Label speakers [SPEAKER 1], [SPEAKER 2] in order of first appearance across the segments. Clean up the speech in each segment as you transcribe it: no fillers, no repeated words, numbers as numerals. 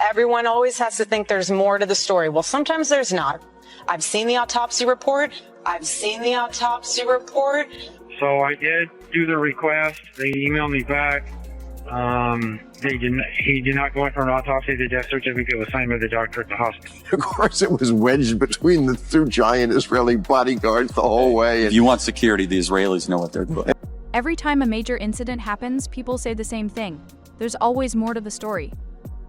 [SPEAKER 1] everyone always has to think there's more to the story. Well, sometimes there's not. I've seen the autopsy report.
[SPEAKER 2] So I did do the request. They emailed me back. He did not go in for an autopsy. The death certificate was signed by the doctor at the hospital.
[SPEAKER 3] Of course, it was wedged between the two giant Israeli bodyguards the whole way.
[SPEAKER 4] If you want security, the Israelis know what they're doing.
[SPEAKER 5] Every time a major incident happens, people say the same thing. There's always more to the story.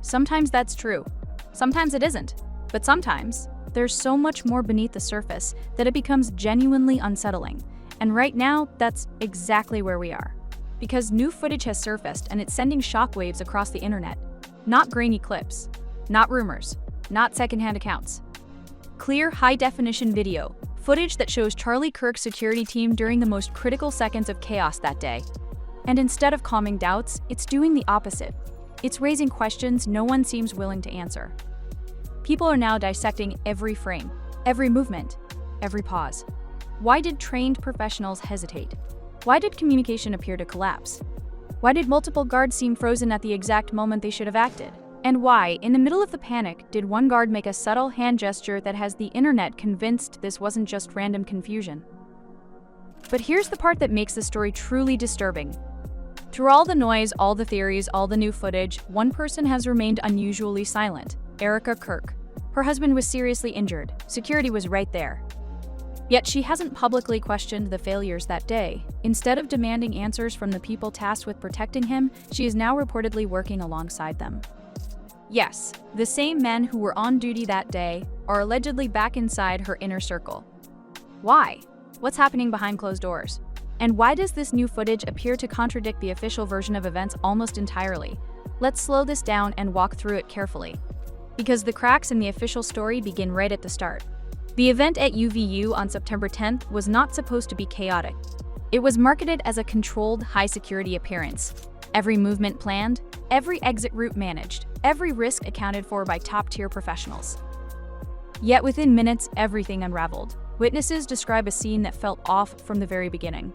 [SPEAKER 5] Sometimes that's true. Sometimes it isn't. But sometimes, there's so much more beneath the surface that it becomes genuinely unsettling. And right now, that's exactly where we are. Because new footage has surfaced and it's sending shockwaves across the internet. Not grainy clips, not rumors, not secondhand accounts. Clear, high-definition video, footage that shows Charlie Kirk's security team during the most critical seconds of chaos that day. And instead of calming doubts, it's doing the opposite. It's raising questions no one seems willing to answer. People are now dissecting every frame, every movement, every pause. Why did trained professionals hesitate? Why did communication appear to collapse? Why did multiple guards seem frozen at the exact moment they should have acted? And why, in the middle of the panic, did one guard make a subtle hand gesture that has the internet convinced this wasn't just random confusion? But here's the part that makes the story truly disturbing. Through all the noise, all the theories, all the new footage, one person has remained unusually silent: Erika Kirk. Her husband was seriously injured. Security was right there. Yet she hasn't publicly questioned the failures that day. Instead of demanding answers from the people tasked with protecting him, she is now reportedly working alongside them. Yes, the same men who were on duty that day are allegedly back inside her inner circle. Why? What's happening behind closed doors? And why does this new footage appear to contradict the official version of events almost entirely? Let's slow this down and walk through it carefully. Because the cracks in the official story begin right at the start. The event at UVU on September 10th was not supposed to be chaotic. It was marketed as a controlled, high-security appearance. Every movement planned, every exit route managed, every risk accounted for by top-tier professionals. Yet within minutes, everything unraveled. Witnesses describe a scene that felt off from the very beginning.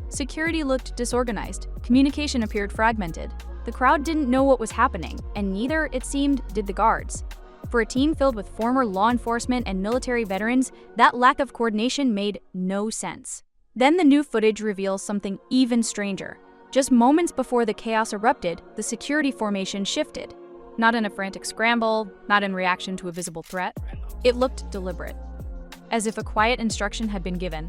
[SPEAKER 5] Security looked disorganized, communication appeared fragmented. The crowd didn't know what was happening, and neither, it seemed, did the guards. For a team filled with former law enforcement and military veterans, that lack of coordination made no sense. Then the new footage reveals something even stranger. Just moments before the chaos erupted, the security formation shifted. Not in a frantic scramble, not in reaction to a visible threat. It looked deliberate, as if a quiet instruction had been given.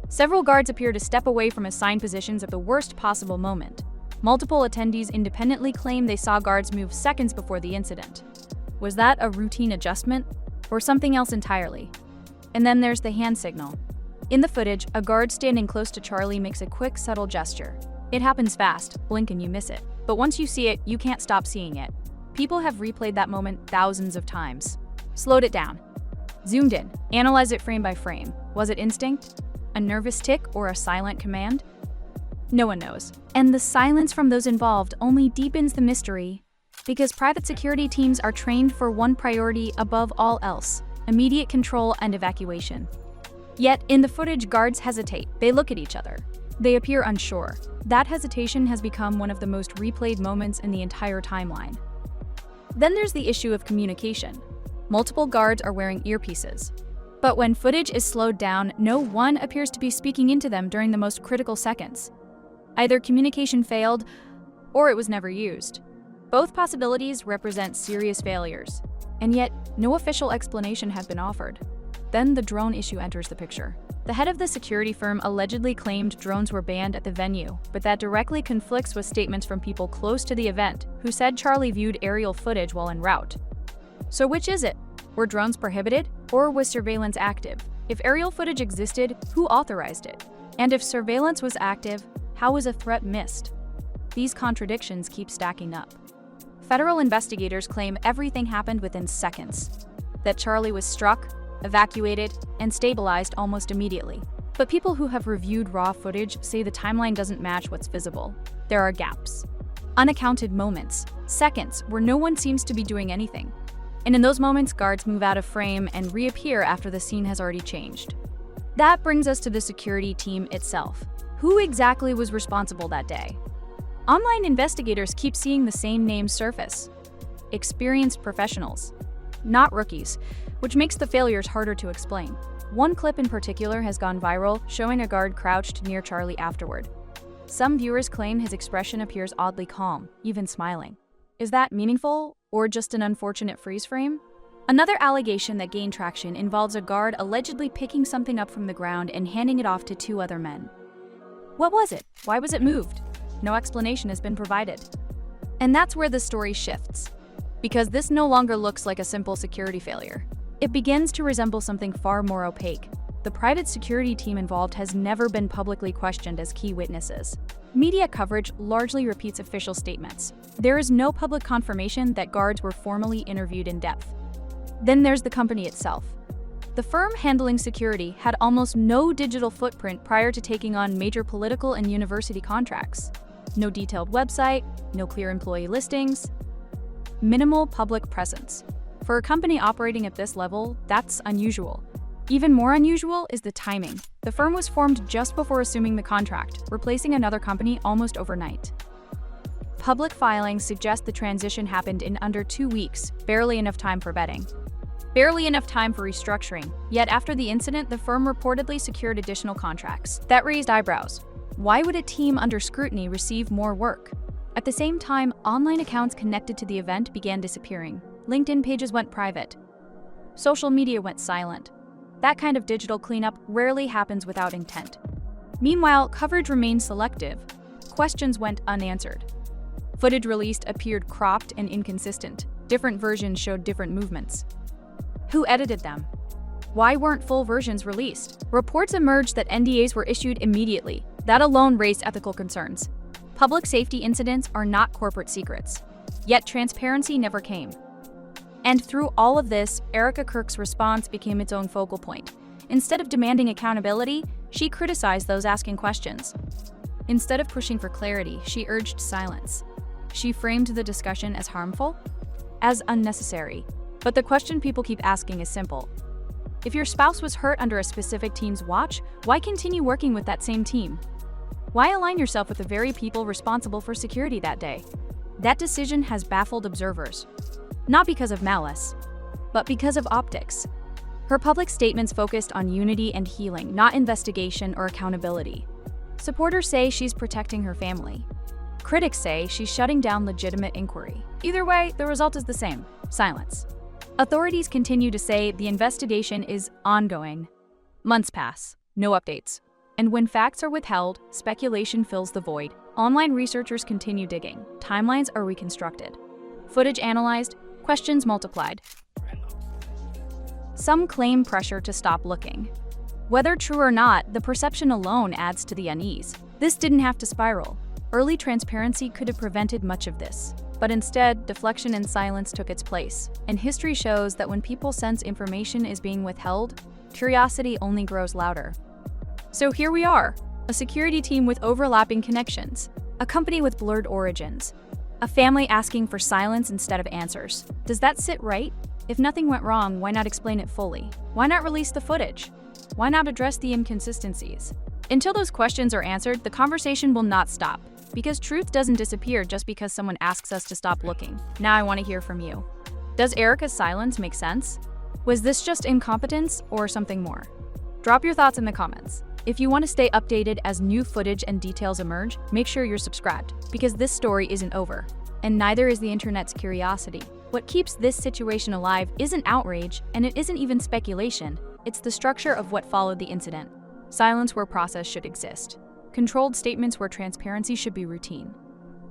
[SPEAKER 5] Several guards appear to step away from assigned positions at the worst possible moment. Multiple attendees independently claim they saw guards move seconds before the incident. Was that a routine adjustment, or something else entirely? And then there's the hand signal. In the footage, a guard standing close to Charlie makes a quick, subtle gesture. It happens fast, blink and you miss it. But once you see it, you can't stop seeing it. People have replayed that moment thousands of times. Slowed it down. Zoomed in. Analyzed it frame by frame. Was it instinct? A nervous tick or a silent command? No one knows. And the silence from those involved only deepens the mystery. Because private security teams are trained for one priority above all else: immediate control and evacuation. Yet, in the footage, guards hesitate. They look at each other. They appear unsure. That hesitation has become one of the most replayed moments in the entire timeline. Then there's the issue of communication. Multiple guards are wearing earpieces. But when footage is slowed down, no one appears to be speaking into them during the most critical seconds. Either communication failed, or it was never used. Both possibilities represent serious failures, and yet no official explanation has been offered. Then the drone issue enters the picture. The head of the security firm allegedly claimed drones were banned at the venue, but that directly conflicts with statements from people close to the event who said Charlie viewed aerial footage while en route. So which is it? Were drones prohibited, or was surveillance active? If aerial footage existed, who authorized it? And if surveillance was active, how was a threat missed? These contradictions keep stacking up. Federal investigators claim everything happened within seconds, that Charlie was struck, evacuated, and stabilized almost immediately. But people who have reviewed raw footage say the timeline doesn't match what's visible. There are gaps. Unaccounted moments, seconds where no one seems to be doing anything. And in those moments, guards move out of frame and reappear after the scene has already changed. That brings us to the security team itself. Who exactly was responsible that day? Online investigators keep seeing the same names surface. experienced professionals, not rookies, which makes the failures harder to explain. One clip in particular has gone viral, showing a guard crouched near Charlie afterward. Some viewers claim his expression appears oddly calm, even smiling. Is that meaningful, or just an unfortunate freeze frame? Another allegation that gained traction involves a guard allegedly picking something up from the ground and handing it off to two other men. What was it? Why was it moved? No explanation has been provided. And that's where the story shifts, because this no longer looks like a simple security failure. It begins to resemble something far more opaque. The private security team involved has never been publicly questioned as key witnesses. Media coverage largely repeats official statements. There is no public confirmation that guards were formally interviewed in depth. Then there's the company itself. The firm handling security had almost no digital footprint prior to taking on major political and university contracts. No detailed website, no clear employee listings, minimal public presence. For a company operating at this level, that's unusual. Even more unusual is the timing. The firm was formed just before assuming the contract, replacing another company almost overnight. Public filings suggest the transition happened in under 2 weeks, barely enough time for vetting. Barely enough time for restructuring. Yet after the incident, the firm reportedly secured additional contracts. That raised eyebrows. Why would a team under scrutiny receive more work? At the same time, online accounts connected to the event began disappearing. LinkedIn pages went private. Social media went silent. That kind of digital cleanup rarely happens without intent. Meanwhile, coverage remained selective. Questions went unanswered. Footage released appeared cropped and inconsistent. Different versions showed different movements. Who edited them? Why weren't full versions released? Reports emerged that NDAs were issued immediately. That alone raised ethical concerns. Public safety incidents are not corporate secrets. Yet transparency never came. And through all of this, Erika Kirk's response became its own focal point. Instead of demanding accountability, she criticized those asking questions. Instead of pushing for clarity, she urged silence. She framed the discussion as harmful, as unnecessary. But the question people keep asking is simple. If your spouse was hurt under a specific team's watch, why continue working with that same team? Why align yourself with the very people responsible for security that day? That decision has baffled observers. Not because of malice, but because of optics. Her public statements focused on unity and healing, not investigation or accountability. Supporters say she's protecting her family. Critics say she's shutting down legitimate inquiry. Either way, the result is the same: silence. Authorities continue to say the investigation is ongoing. Months pass, no updates. And when facts are withheld, speculation fills the void. Online researchers continue digging. Timelines are reconstructed. Footage analyzed, questions multiplied. Some claim pressure to stop looking. Whether true or not, the perception alone adds to the unease. This didn't have to spiral. Early transparency could have prevented much of this. But instead, deflection and silence took its place. And history shows that when people sense information is being withheld, curiosity only grows louder. So here we are, a security team with overlapping connections, a company with blurred origins, a family asking for silence instead of answers. Does that sit right? If nothing went wrong, why not explain it fully? Why not release the footage? Why not address the inconsistencies? Until those questions are answered, the conversation will not stop. Because truth doesn't disappear just because someone asks us to stop looking. Now I want to hear from you. Does Erika's silence make sense? Was this just incompetence or something more? Drop your thoughts in the comments. If you want to stay updated as new footage and details emerge, make sure you're subscribed, because this story isn't over. And neither is the internet's curiosity. What keeps this situation alive isn't outrage, and it isn't even speculation. It's the structure of what followed the incident. Silence where process should exist. Controlled statements where transparency should be routine.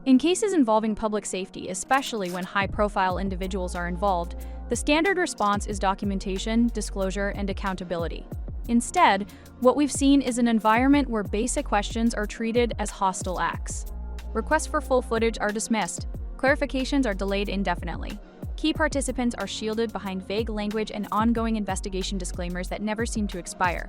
[SPEAKER 5] In cases involving public safety, especially when high-profile individuals are involved, the standard response is documentation, disclosure, and accountability. Instead, what we've seen is an environment where basic questions are treated as hostile acts. Requests for full footage are dismissed. Clarifications are delayed indefinitely. Key participants are shielded behind vague language and ongoing investigation disclaimers that never seem to expire.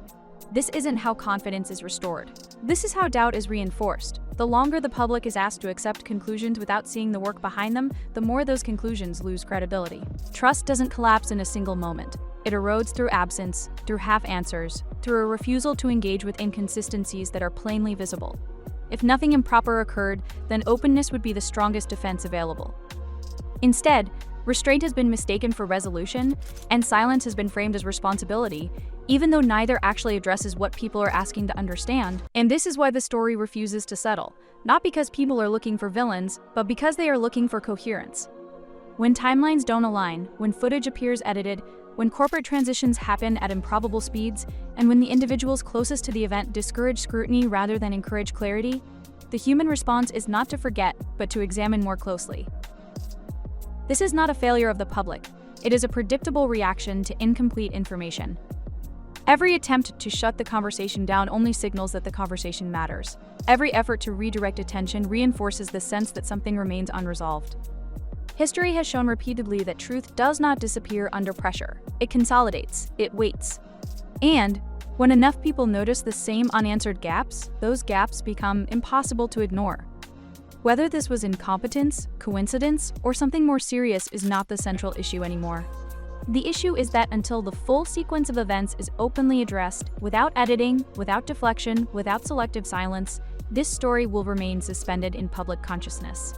[SPEAKER 5] This isn't how confidence is restored. This is how doubt is reinforced. The longer the public is asked to accept conclusions without seeing the work behind them, the more those conclusions lose credibility. Trust doesn't collapse in a single moment. It erodes through absence, through half-answers, through a refusal to engage with inconsistencies that are plainly visible. If nothing improper occurred, then openness would be the strongest defense available. Instead, Restraint has been mistaken for resolution, and silence has been framed as responsibility, even though neither actually addresses what people are asking to understand. And this is why the story refuses to settle, not because people are looking for villains, but because they are looking for coherence. When timelines don't align, when footage appears edited, when corporate transitions happen at improbable speeds, and when the individuals closest to the event discourage scrutiny rather than encourage clarity, the human response is not to forget, but to examine more closely. This is not a failure of the public. It is a predictable reaction to incomplete information. Every attempt to shut the conversation down only signals that the conversation matters. Every effort to redirect attention reinforces the sense that something remains unresolved. History has shown repeatedly that truth does not disappear under pressure. It consolidates, it waits. And when enough people notice the same unanswered gaps, those gaps become impossible to ignore. Whether this was incompetence, coincidence, or something more serious is not the central issue anymore. The issue is that until the full sequence of events is openly addressed, without editing, without deflection, without selective silence, this story will remain suspended in public consciousness.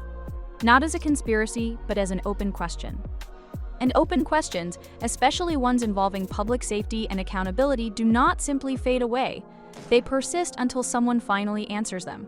[SPEAKER 5] Not as a conspiracy, but as an open question. And open questions, especially ones involving public safety and accountability, do not simply fade away. They persist until someone finally answers them.